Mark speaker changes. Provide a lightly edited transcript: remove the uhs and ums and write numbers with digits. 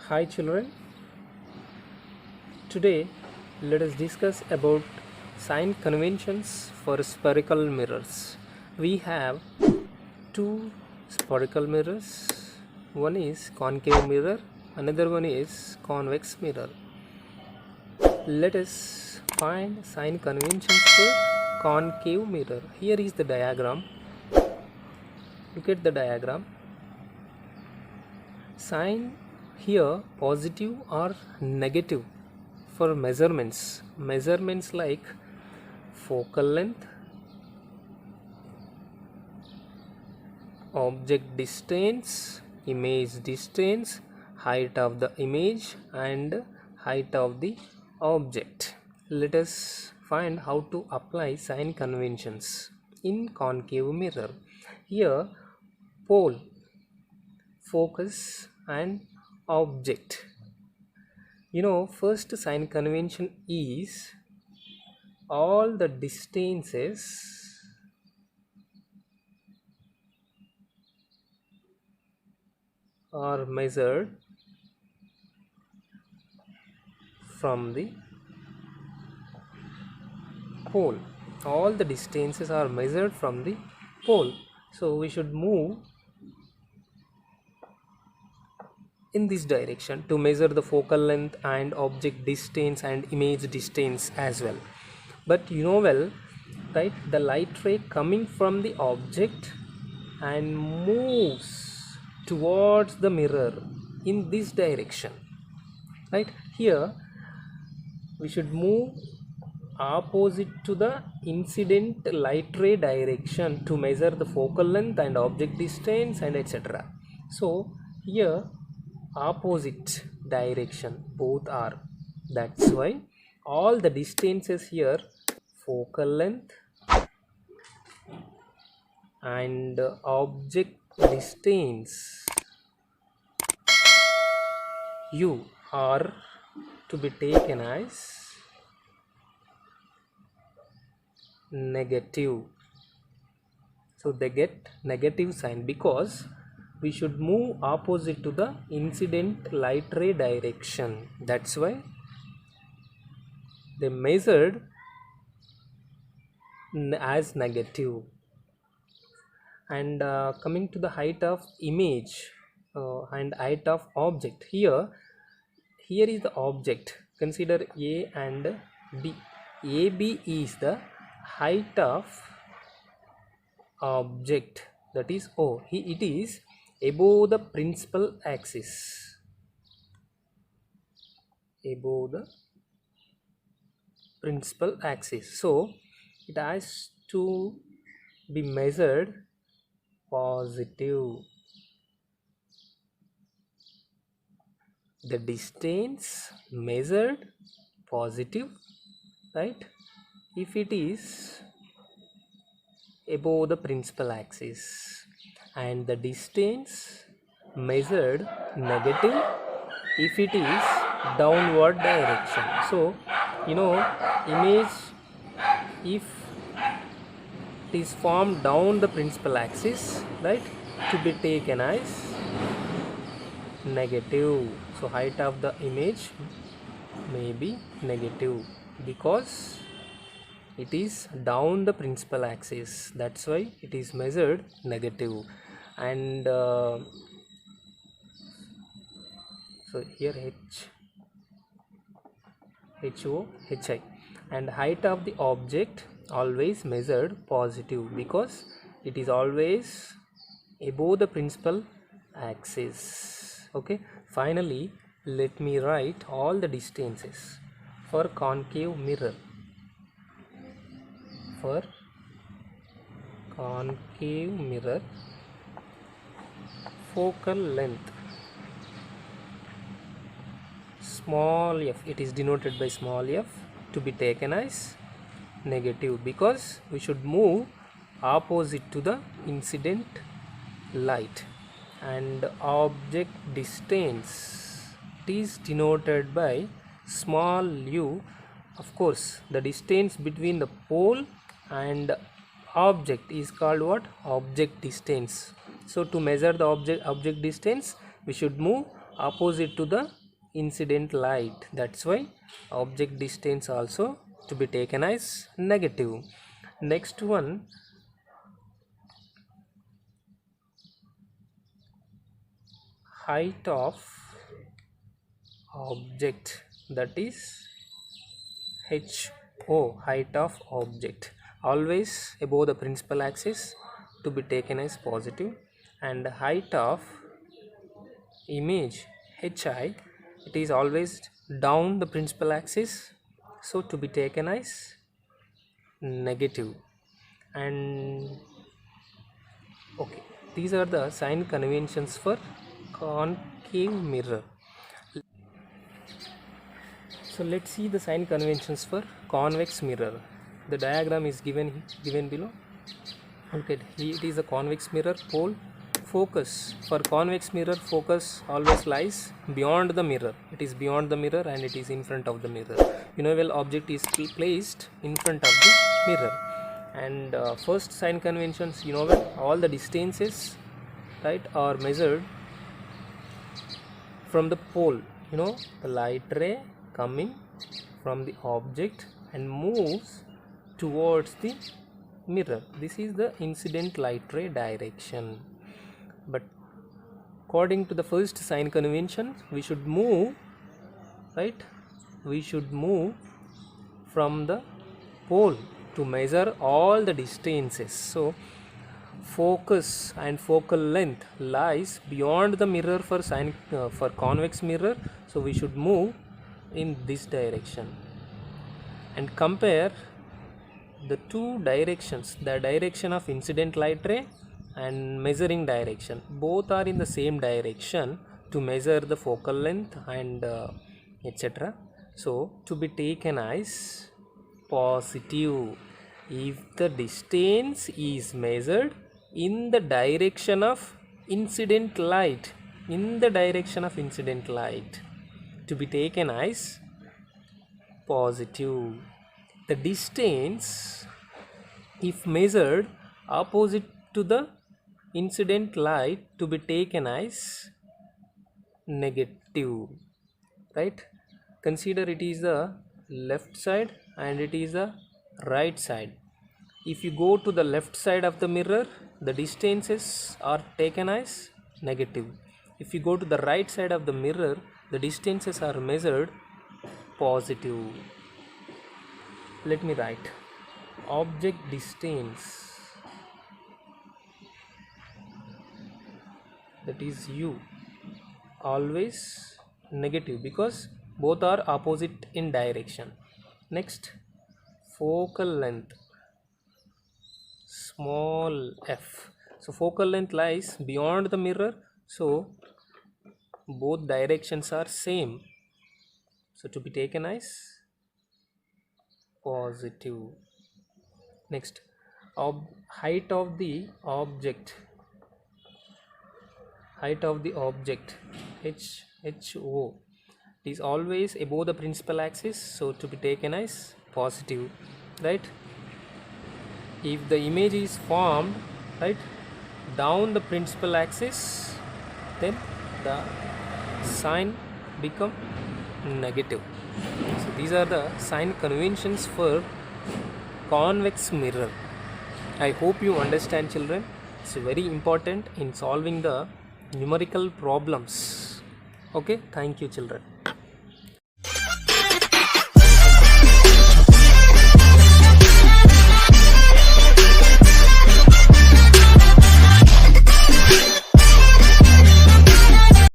Speaker 1: Hi children, today let us discuss about sign conventions for spherical mirrors. We have two spherical mirrors. One is concave mirror, another one is convex mirror. Let us find sign conventions for concave mirror. Here is the diagram. Look at the diagram. Sign here positive or negative for measurements like focal length, object distance, image distance, height of the image and height of the object. Let us find how to apply sign conventions in concave mirror. Here pole, focus and object. First sign convention is all the distances are measured from the pole. All the distances are measured from the pole. So we should move in this direction to measure the focal length and object distance and image distance as well. But right, the light ray coming from the object and moves towards the mirror in this direction. Right, here we should move opposite to the incident light ray direction to measure the focal length and object distance and etc. So here opposite direction both are, that's why all the distances here, focal length and object distance u are to be taken as negative. So they get negative sign because we should move opposite to the incident light ray direction. That's why they measured as negative. And coming to the height of image and height of object, here is the object. Consider A and B. AB is the height of object, that is O. It is above the principal axis, above the principal axis. So it has to be measured positive. The distance measured positive, right, if it is above the principal axis, and the distance measured negative if it is downward direction. So image, if it is formed down the principal axis, right, to be taken as negative. So height of the image may be negative because it is down the principal axis, that's why it is measured negative. And so here HO, HI, and height of the object always measured positive because it is always above the principal axis. Okay, finally let me write all the distances for concave mirror. For concave mirror, focal length small f, it is denoted by small f, to be taken as negative because we should move opposite to the incident light. And object distance, it is denoted by small u. Of course, the distance between the pole and object is called what? Object distance. So to measure the object distance, we should move opposite to the incident light. That's why object distance also to be taken as negative. Next one, height of object, that is HO, height of object, always above the principal axis to be taken as positive, and height of image HI, it is always down the principal axis, so to be taken as negative. And okay, these are the sign conventions for concave mirror. So let's see the sign conventions for convex mirror. The diagram is given below. Okay, it is a convex mirror. Pole focus, for convex mirror, focus always lies beyond the mirror. It is beyond the mirror and it is in front of the mirror. Well, object is placed in front of the mirror. And first sign conventions, well, all the distances, right, are measured from the pole. The light ray coming from the object and moves towards the mirror. This is the incident light ray direction. But according to the first sign convention, we should move, right, we should move from the pole to measure all the distances. So focus and focal length lies beyond the mirror for convex mirror, so we should move in this direction. And compare the two directions, the direction of incident light ray and measuring direction, both are in the same direction to measure the focal length and etc. So to be taken as positive if the distance is measured in the direction of incident light, to be taken as positive. The distance if measured opposite to the incident light to be taken as negative, right? Consider it is the left side and it is the right side. If you go to the left side of the mirror, the distances are taken as negative. If you go to the right side of the mirror, the distances are measured positive. Let me write object distance, that is U, always negative because both are opposite in direction. Next, focal length, small f. So focal length lies beyond the mirror, so both directions are same, so to be taken as positive. Next, height of the object, HO, is always above the principal axis, so to be taken as positive, right? If the image is formed, right, down the principal axis, then the sign become negative. So these are the sign conventions for convex mirror. I hope you understand, children. It's very important in solving the numerical problems. Okay, thank you, children.